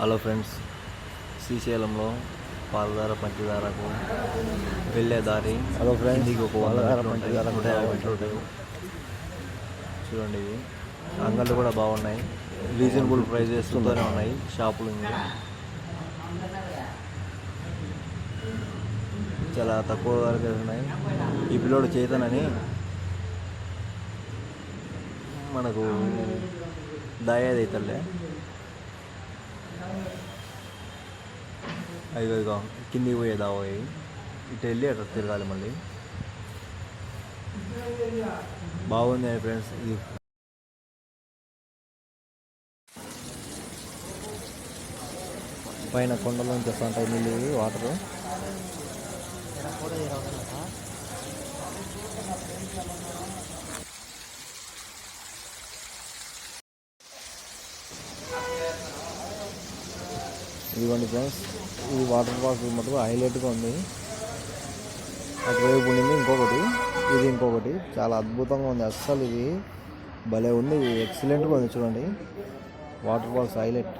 Hello friends, శ్రీశైలంలో పాలధార పంచదారకు వెళ్ళే దారి. హలో ఫ్రెండ్స్, ఇంటికి ఒక 100 మెట్లు ఉంటాయి, 150 మెట్లు ఉంటాయి. చూడండి, ఇవి అంగళ్ళు కూడా బాగున్నాయి, రీజనబుల్ ప్రైజెస్తోనే ఉన్నాయి షాపులు. చాలా తక్కువ ధరకే ఉన్నాయి. ఈ పిల్లోడు చేతన్ అని మనకు దాయేది అవుతుండే. ఇదిగో కిందికి పోయే దావోయి, ఇటు వెళ్ళి అట్లా తిరగాలి. మళ్ళీ బాగుంది ఫ్రెండ్స్. ఇది పైన కొండలోంచి వస్తూ ఉంటాయి నీళ్ళు, వాటరు. ఇదిగోండి ఫ్రెండ్స్, ఈ వాటర్ ఫాల్స్ మటుకు హైలైట్గా ఉంది. అటువైపు ఉండింది ఇంకొకటి, ఇది ఇంకొకటి. చాలా అద్భుతంగా ఉంది, అస్సలు ఇది భలే ఉంది, ఎక్సలెంట్గా ఉంది. చూడండి, వాటర్ ఫాల్స్ హైలైట్.